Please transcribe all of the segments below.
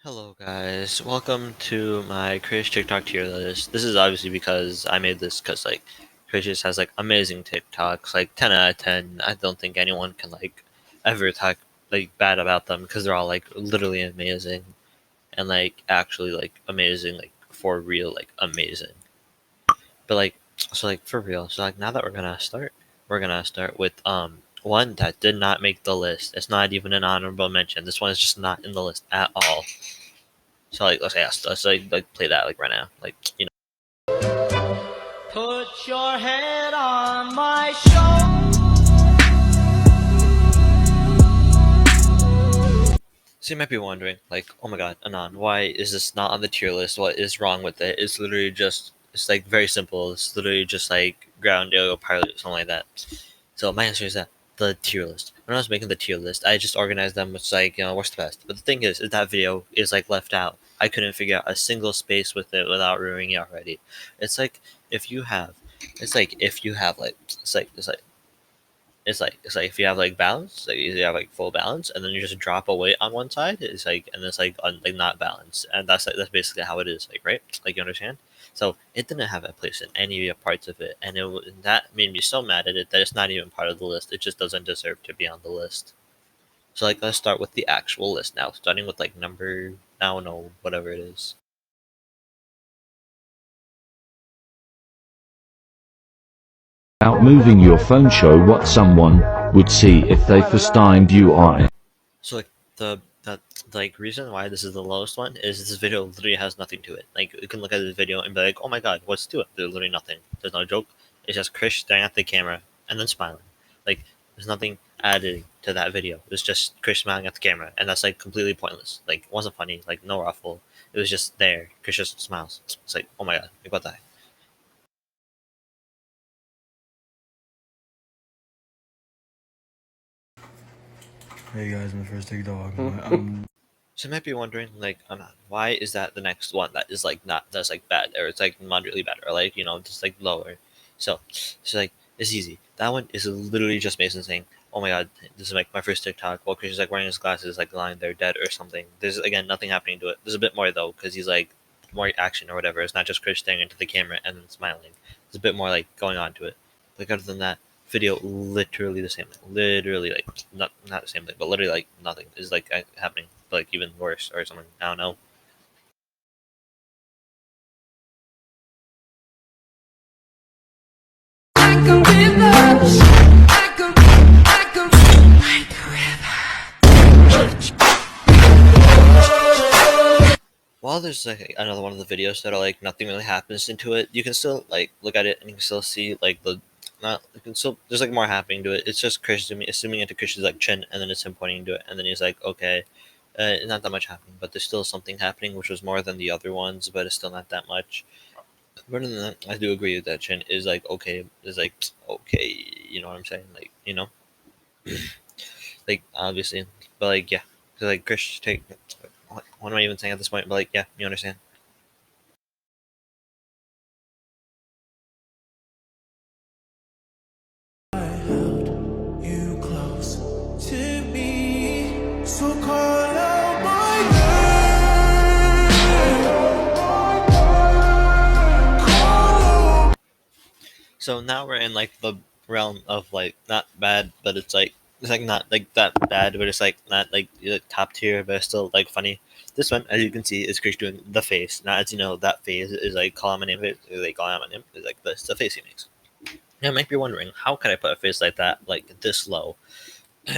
Hello guys, welcome to my Krish TikTok tier list. This is obviously because I made this because Krish just has amazing TikToks, 10 out of 10. I don't think anyone can ever talk bad about them because they're all literally amazing and actually amazing, for real, amazing. But for real. So now that we're gonna start with one that did not make the list. It's not even an honorable mention. This one is just not in the list at all. So let's play that right now. Put your head on my shoulder. So you might be wondering, oh my god, Anon, why is this not on the tier list? What is wrong with it? It's literally just it's very simple. It's literally just ground yo pilot or something like that. So my answer is that the tier list. When I was making the tier list, I just organized them with what's the best. But the thing is that video is left out. I couldn't figure out a single space with it without ruining it already. It's if you have if you have it's like if you have balance, you have full balance, and then you just drop away on one side. It's and it's not balanced, and that's basically how it is. Right? You understand? So it didn't have a place in any parts of it, and that made me so mad at it that it's not even part of the list. It just doesn't deserve to be on the list. So let's start with the actual list now, starting with number, I don't know, whatever it is. Out moving your phone show what someone would see if they first timed you are. So the reason why this is the lowest one is this video literally has nothing to it. You can look at this video and be like, oh my god, what's to it? There's literally nothing. There's no joke. It's just Krish staring at the camera and then smiling. There's nothing added to that video. It's just Krish smiling at the camera, and that's completely pointless. It wasn't funny. No ruffle. It was just there. Krish just smiles. It's oh my god, what the heck? Hey guys, my first TikTok. So you might be wondering, why is that the next one that is not that's bad, or it's moderately bad, or just lower. So it's easy. That one is literally just Mason saying, "Oh my god, this is my first TikTok." While Chris is wearing his glasses, lying there dead or something. There's again nothing happening to it. There's a bit more though, because he's more action or whatever. It's not just Chris staring into the camera and then smiling. There's a bit more going on to it. Other than that, video literally the same thing. Literally not the same thing, but literally nothing is happening. But even worse or something. I don't know. While there's another one of the videos that are nothing really happens into it, you can still look at it and you can still see the not you can still there's more happening to it. It's just Chris assuming into Chris's chin, and then it's him pointing to it, and then he's okay. Not that much happening, but there's still something happening, which was more than the other ones, but it's still not that much. But other than that, I do agree with that Chin is okay. Is okay. You know what I'm saying? Obviously, but yeah. So Chris take. What am I even saying at this point? But yeah, you understand. You close to me, so call out my name. So now we're in the realm of not bad, but it's not that bad, but it's not top tier, but it's still funny. This one, as you can see, is Chris doing the face. Now, as you know, that face is calling my name. Calling out my name is the face he makes. Now, you might be wondering, how can I put a face like that this low?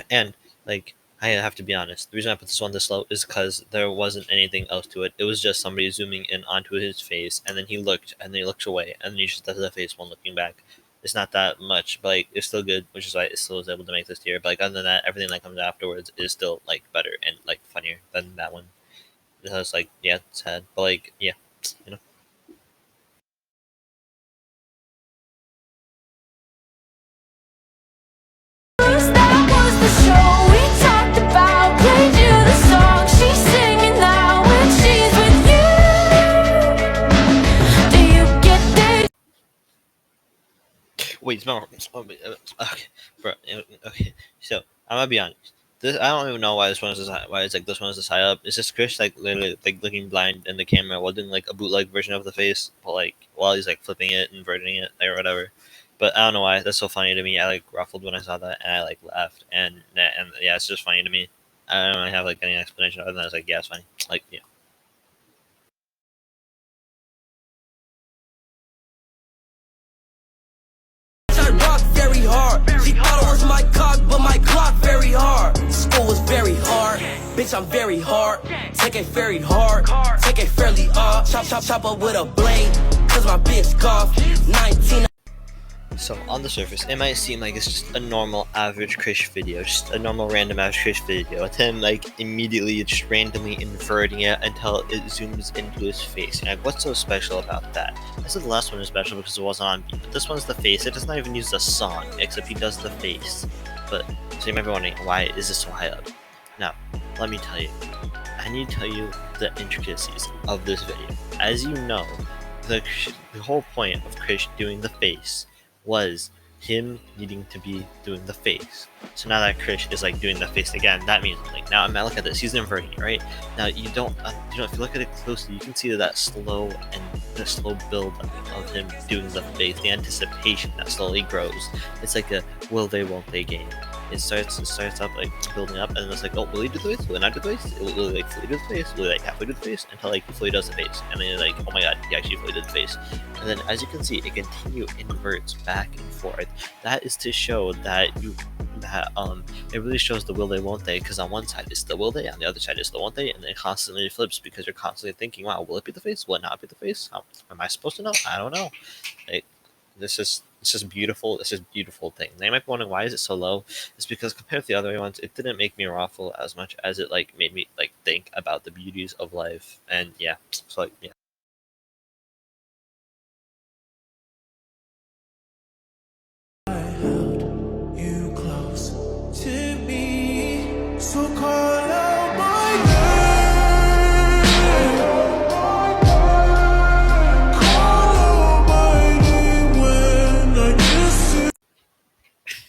And I have to be honest. The reason I put this one this low is because there wasn't anything else to it. It was just somebody zooming in onto his face, and then he looked, and then he looks away, and then he just does the face one looking back. It's not that much, but it's still good, which is why it still was able to make this tier. But other than that, everything that comes afterwards is still better and funnier than that one. It's yeah, it's sad, but yeah, you know. Wait, smell. Okay, bro. Okay, so I'm gonna be honest. This I don't even know why this one is why it's like this one is this high up. It's just Chris like literally like looking blind in the camera while doing like a bootleg version of the face, but like while he's like flipping it, inverting it, like, or whatever. But I don't know why that's so funny to me. I like ruffled when I saw that, and I like laughed, and yeah, it's just funny to me. I don't really have like any explanation other than it's like yeah, it's funny. Like yeah. I rock very hard. She thought it was my cock, but my clock very hard. School was very hard. Bitch, I'm very hard. Take it very hard. Take it fairly off. Chop up with a blade. Cause my bitch cough. 19. So on the surface, it might seem like it's just a normal average Krish video, just a normal random average Krish video with him like immediately just randomly inverting it until it zooms into his face. And like, what's so special about that? I said the last one is special because it wasn't on beat, but this one's the face. It does not even use the song, except he does the face. But so you might be wondering, why is this so high up? Now, let me tell you. I need to tell you the intricacies of this video. As you know, the whole point of Krish doing the face was him needing to be doing the face. So now that Krish is like doing the face again, that means like now I'm look at this, he's inverting it, right? Now you don't if you look at it closely, you can see that slow build of him doing the face, the anticipation that slowly grows. It's like a will they won't they game. It starts up like building up, and then it's like, oh, will he do the face? Will he not do the face? Will he like fully do the face? Will he like halfway do the face? Until like he fully does the face, and then you're like, oh my god, he actually fully did the face. And then as you can see, it continue inverts back and forth. That is to show that it really shows the will they won't they, because on one side it's the will they, on the other side it's the won't they, and it constantly flips because you're constantly thinking, wow, will it be the face? Will it not be the face? How am I supposed to know? I don't know. Like, it's just beautiful. It's just beautiful thing. They might be wondering why is it so low. It's because compared to the other ones, it didn't make me raffle as much as it like made me like think about the beauties of life. And yeah, so like yeah. You close to me, so call out my name. Call out my name when I kiss you.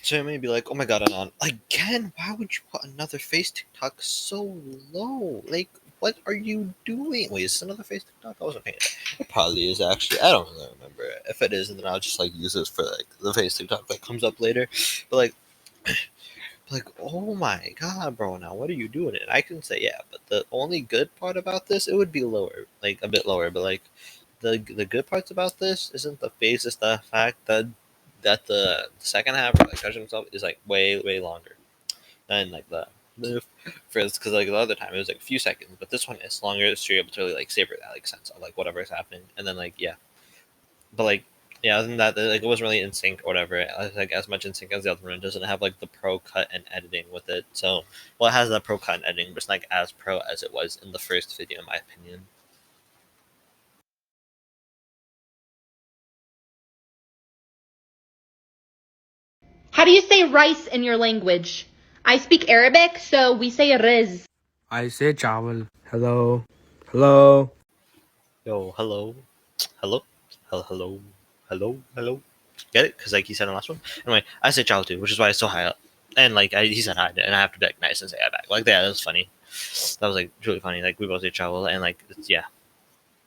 So you may be like, oh my god, Anon, again, why would you put another face TikTok so low? Like, what are you doing? Wait, is this another face TikTok? I wasn't paying attention. It probably is actually. I don't really remember. If it is, then I'll just like use this for like the face TikTok that comes up later. But like, oh my god, bro, now what are you doing? And I can say, yeah, but the only good part about this, it would be lower, like a bit lower, but like the good parts about this isn't the face, it's the fact that the second half, like touching himself, is like way longer than like the first, because like the other time it was like a few seconds, but this one is longer, so you're able to really like savor that like sense of like whatever is happening, and then like yeah, but like yeah, other than that, like it wasn't really in sync or whatever. It was, like as much in sync as the other one. It doesn't have like the pro cut and editing with it. So well, it has the pro cut and editing, but it's not like as pro as it was in the first video, in my opinion. How do you say rice in your language? I speak Arabic, so we say riz. I say chawal. Hello. Hello. Yo, hello, hello, hello, hello. Get it? Because like he said in the last one. Anyway, I said child too, which is why it's so high up. And like he said hi, and I have to be like nice and say hi back. Like yeah, that was funny. That was like really funny. Like we both say travel, and like yeah,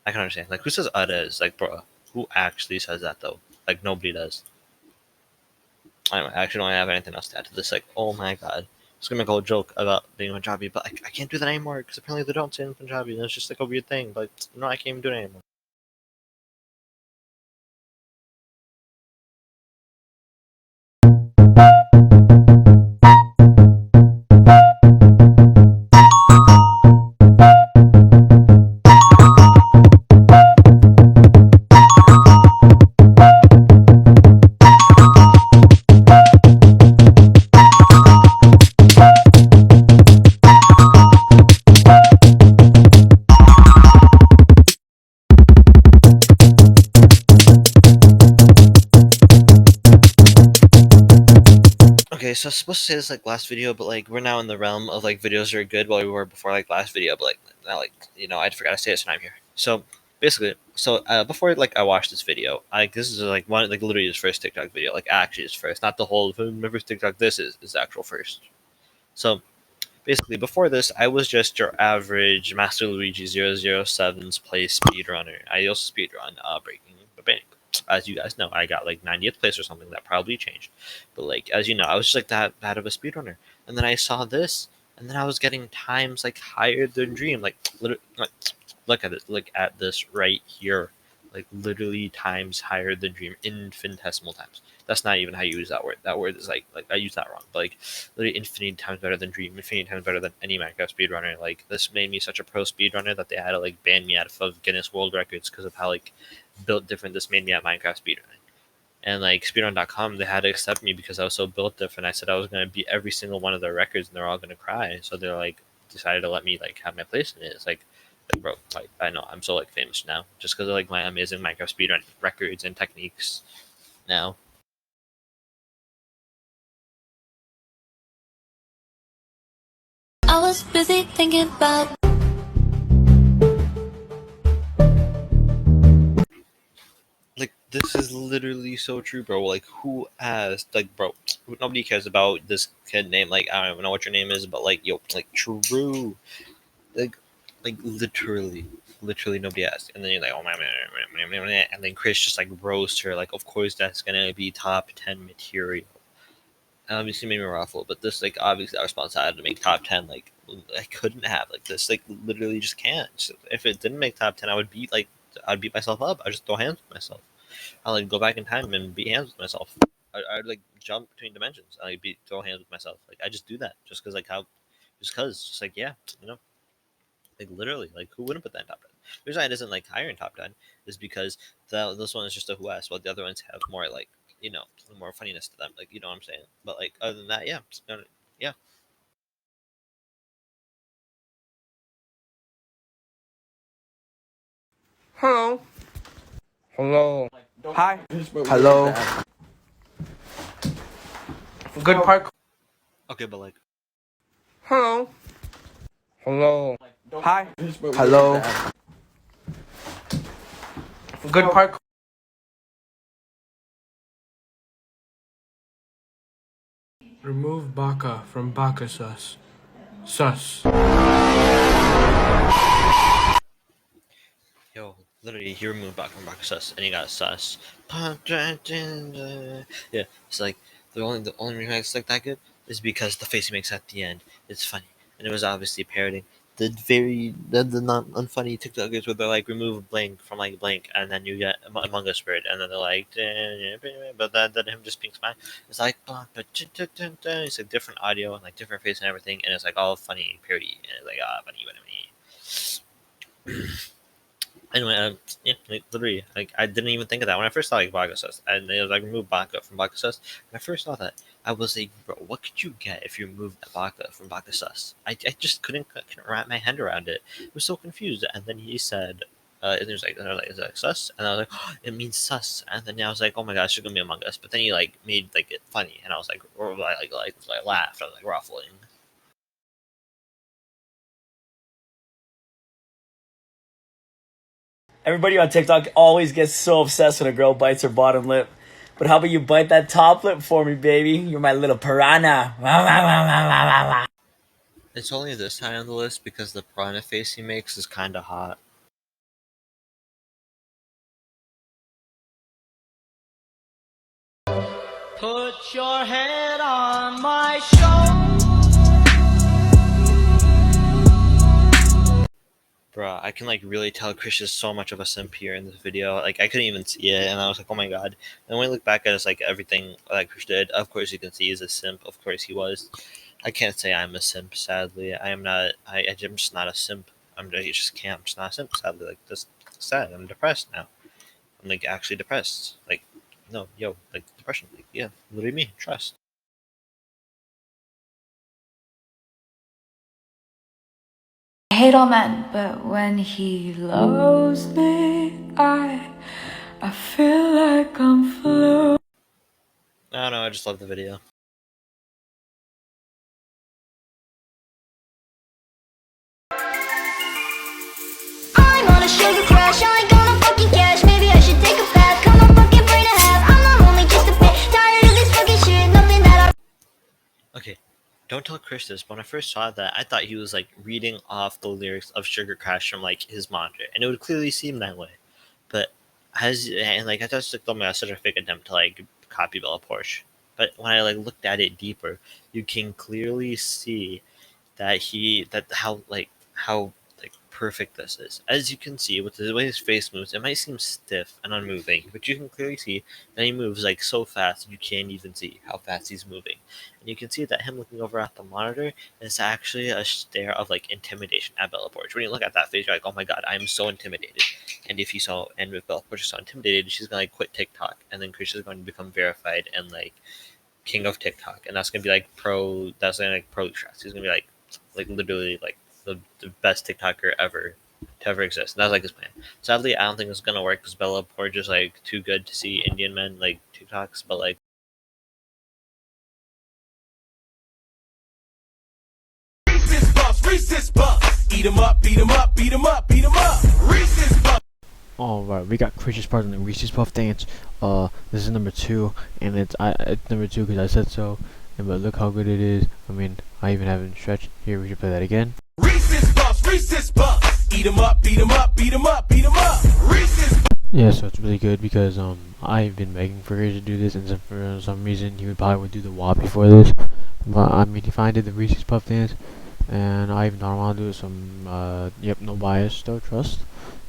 I can understand. Like who says is like bro? Who actually says that though? Like nobody does. I actually don't have anything else to add to this. Like oh my god, I was gonna make a whole joke about being Punjabi, but I can't do that anymore because apparently they don't say it in Punjabi, and it's just like a weird thing. But no, I can't even do it anymore. Okay, so I was supposed to say this like last video, but like we're now in the realm of like videos that are good while we were before like last video, but like now like I forgot to say this and I'm here. So basically, before like I watched this video, this is like one like literally his first TikTok video, like actually his first, not the whole remember TikTok. This is his actual first. So Basically, before this, I was just your average Master Luigi 007's play speedrunner. I also speedrun Breaking the Bank. As you guys know, I got like 90th place or something. That probably changed. But like, as you know, I was just like that bad of a speedrunner. And then I saw this, and then I was getting times like higher than Dream. Like, literally, like, look at it. Look at this right here. Like literally times higher than Dream, infinitesimal times. That's not even how you use that word. That word is like I use that wrong. But like literally infinity times better than Dream, infinity times better than any Minecraft speedrunner. Like this made me such a pro speedrunner that they had to like ban me out of Guinness World Records because of how like built different this made me at Minecraft speedrunning. And like speedrun.com, they had to accept me because I was so built different. I said I was gonna beat every single one of their records, and they're all gonna cry. So they're like decided to let me like have my place in it. It's like bro, like I know I'm so like famous now just because of like my amazing Minecraft speedrun records and techniques now. I was busy thinking about Like this is literally so true, bro. Like who asked? Like, bro, nobody cares about this kid name. Like I don't even know what your name is, but like yo, like true, like like literally nobody asked. And then you're like, oh my, and then Chris just like roast her. Like, of course that's gonna be top 10 material. And obviously made me ruffle, but this like obviously our response had to make top 10. Like I couldn't have like this. Like literally just can't. So if it didn't make top 10, I would beat like I'd beat myself up. I'd just throw hands with myself. I like go back in time and beat hands with myself. I'd like jump between dimensions. I like beat throw hands with myself. Like I just do that just because like how, just like yeah, you know, like literally like who wouldn't put that in top 10? The reason it isn't like higher in top 10 is because this one is just a who asked, while the other ones have more like you know more funniness to them. Like you know what I'm saying. But like other than that, yeah, yeah. Hello. Hello. Hi. Hello. Good park. Okay, but like Hello. Hello. Hi. Hello. Good park. Remove Baka from Baka sus. Sus. yo, literally he removed back from back sus and he got sus. Yeah, it's like the only reason it's like that good is because the face he makes at the end is funny, and it was obviously parroting the not unfunny TikTokers where they're like remove blank from like blank and then you get Among Us bird and then they're like but then him just being smart. It's like it's like different audio and like different face and everything, and it's like all funny parody and it's like funny. Anyway, yeah, like literally, like I didn't even think of that when I first saw like Baga Sus, and it was like remove Baka from Baga Sus. When I first saw that, I was like, bro, what could you get if you removed Baka from Baga Sus? I just couldn't wrap my head around it. I was so confused. And then he said, and there's like, is that sus? And I was like, oh, it means sus. And then I was like, oh my gosh, it's gonna be Among Us. But then he like made like it funny, and I was like, or like laughed. I was like ruffling. Everybody on TikTok always gets so obsessed when a girl bites her bottom lip. But how about you bite that top lip for me, baby? You're my little piranha. It's only this high on the list because the piranha face he makes is kind of hot. Put your head on my shoulder. Bruh, I can like really tell Krish is so much of a simp here in this video. Like I couldn't even see it, and I was like, oh my god. And when we look back at it, like everything that Krish did, of course you can see he's a simp. Of course he was. I can't say I'm a simp. Sadly, I am not. I'm just not a simp. I just can't. I'm just not a simp. Sadly, like this sad. I'm depressed now. I'm like actually depressed. Like no, yo, like depression. Like yeah, literally me. Trust. I hate all men, but when he loves me, I feel like I'm flu. I don't know. I just love the video. I'm on a sugar crash, I ain't gonna fucking cash. Maybe I should take a bath, cut my fucking brain in half. I'm not only just a bit tired of this fucking shit, nothing that I Okay, don't tell Krish this, but when I first saw that, I thought he was like reading off the lyrics of Sugar Crash from like his monitor, and it would clearly seem that way. But and like I just like, oh my god, such a fake attempt to like copy Bella Porsche. But when I like looked at it deeper, you can clearly see that how like perfect this is. As you can see with the way his face moves, it might seem stiff and unmoving, but you can clearly see that he moves like so fast you can't even see how fast he's moving. And you can see that him looking over at the monitor is actually a stare of like intimidation at Bella Poarch. When you look at that face, you're like, oh my god, I'm so intimidated. And if Bella Poarch is so intimidated, she's gonna like quit TikTok, and then Krish is going to become verified and like king of TikTok, and that's gonna be like pro. That's gonna like pro shots. He's gonna be like literally like the best TikToker ever to ever exist. And that was like his plan. Sadly, I don't think it's gonna work because Bella Poarch is like too good to see Indian men like TikToks, but like. Reese's Puffs. Eat 'em up, beat 'em up, beat 'em up, beat 'em up. Reese's Puffs. Alright, we got Krish's part in the Reese's Puff dance. This is number 2, and it's number 2 because I said so. And but look how good it is. I mean, I even haven't stretched. Here, we should play that again. Reese's Puffs, Reese's Puffs. Eat 'em up, beat 'em up, beat 'em up, beat 'em up. Reese's. Yeah, so it's really good because I've been begging for Krish to do this, and for some reason he would do the WAP before this. But I mean, he finally did the Reese's Puff dance, and I even thought I want to do some. Yep, no bias, though, trust.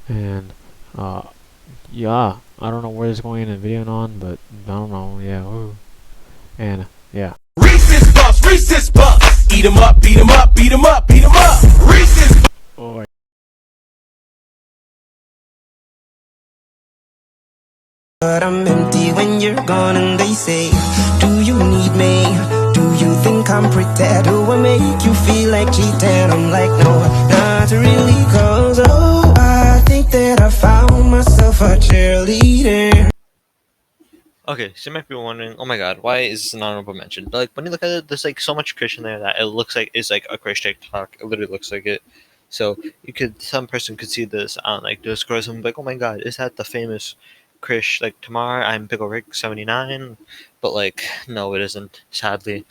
And yeah, I don't know where this is going in the video and on, but I don't know. Yeah, ooh. And yeah. Reese's Puffs, Reese's Puffs. Eat 'em up, beat 'em up, beat 'em up, beat 'em up. Reese's. Alright. But I'm empty when you're gone, and they say, do you need me? Do you think I'm pretty? Do I make you feel like cheating? I'm like, no, not really, cause oh, I think that I found myself a cheerleader. Okay, so you might be wondering, oh my god, why is this an honorable mention? But like when you look at it, there's like so much Krish in there that it looks like it's like a Krish TikTok. It literally looks like it. So some person could see this on like the scrolls and be like, oh my god, is that the famous Krish? Like tomorrow I'm Pickle Rick 79, but like no, it isn't, sadly.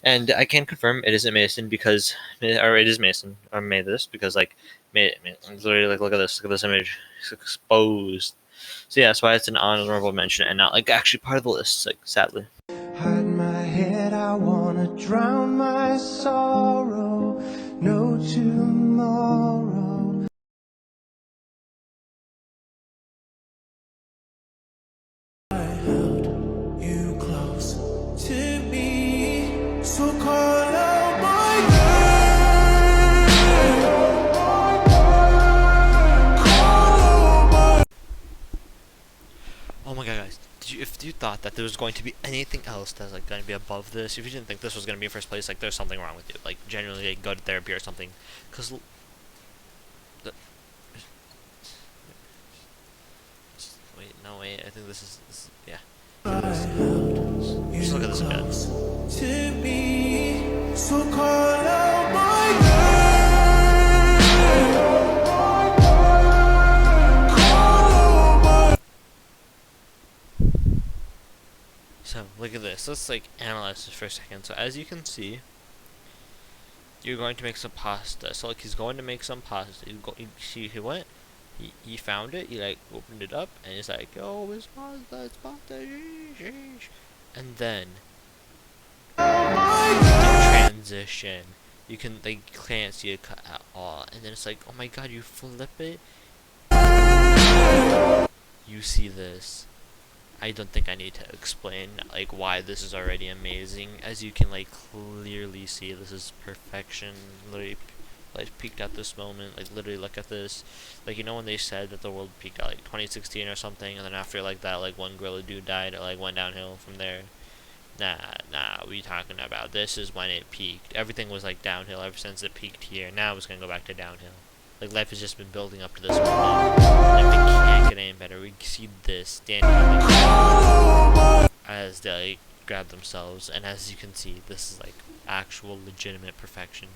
And I can confirm it isn't Mason because, or it is Mason or made this because like literally like look at this image, it's exposed. So yeah, that's why it's an honorable mention and not like actually part of the list, like sadly. Hide my head, I wanna drown my sorrow. No tomorrow. I held you close to me, so call out my name. Oh my god, guys! If you thought that there was going to be anything else that's like going to be above this, if you didn't think this was going to be in first place, like there's something wrong with you. Like genuinely, like, go to therapy or something. Cause wait, no wait. I think this yeah. Just look at this again. To me, so call out my name. So look at this. Let's like analyze this for a second. So as you can see, you're going to make some pasta. So like he's going to make some pasta. You see he went. He found it. He like opened it up and he's like, "Yo, it's pasta, it's pasta." And then the transition. You can like can't see it cut at all. And then it's like, oh my god, you flip it. You see this. I don't think I need to explain like why this is already amazing. As you can like clearly see, this is perfection. Literally, like peaked at this moment. Like literally, look at this. Like you know when they said that the world peaked at like 2016 or something, and then after like that, like one gorilla dude died, it like went downhill from there. Nah, we talking about this is when it peaked. Everything was like downhill ever since it peaked here. Now it's gonna go back to downhill. Like life has just been building up to this moment. And if it can't get any better, we see this standing up as they like, grab themselves, and as you can see, this is like actual legitimate perfection.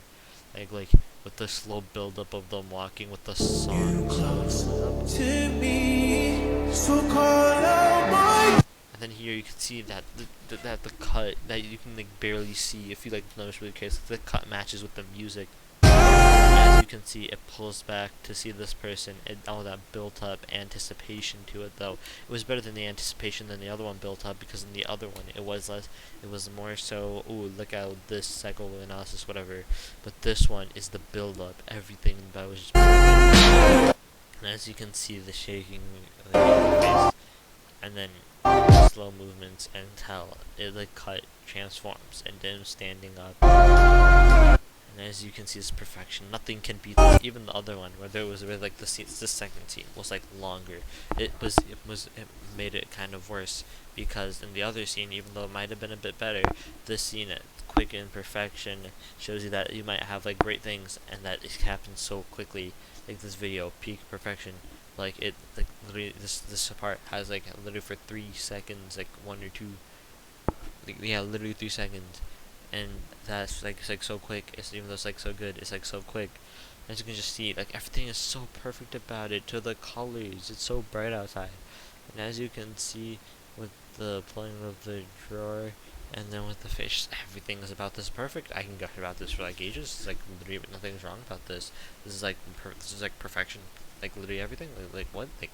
Like with the slow build up of them walking with the song. To me, so call out my. And then here you can see that the cut that you can like barely see if you like notice really carefully. The cut matches with the music. As you can see, it pulls back to see this person and all that built up anticipation to it. Though it was better than the anticipation than the other one built up, because in the other one it was less. It was more so, ooh, look how this psychoanalysis, whatever. But this one is the build up. Everything about it was just perfect. And as you can see, the shaking of the face, and then slow movements, and how it like cut transforms and then standing up. And as you can see, this perfection. Nothing can beat this. Even the other one, where there was like the second scene was like longer. It made it kind of worse, because in the other scene, even though it might have been a bit better, this scene at quick and perfection shows you that you might have like great things, and that it happens so quickly. Like this video, peak perfection. Like it, like literally, this part has like literally for 3 seconds, like 1 or 2. Like, yeah, literally 3 seconds. And that's like it's like so quick. It's even though it's like so good, it's like so quick. As you can just see, like everything is so perfect about it. To the colors, it's so bright outside. And as you can see, with the pulling of the drawer, and then with the fish, everything is about this perfect. I can gush about this for like ages. It's like literally nothing's wrong about this. This is like perfection. Like literally everything. Like what? Like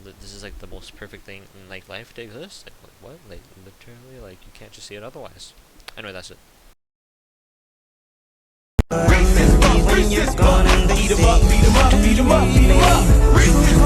this is like the most perfect thing in like life to exist. Like what? Like literally, like you can't just see it otherwise. Anyway, that's it. When you're gone and they say, do you need me?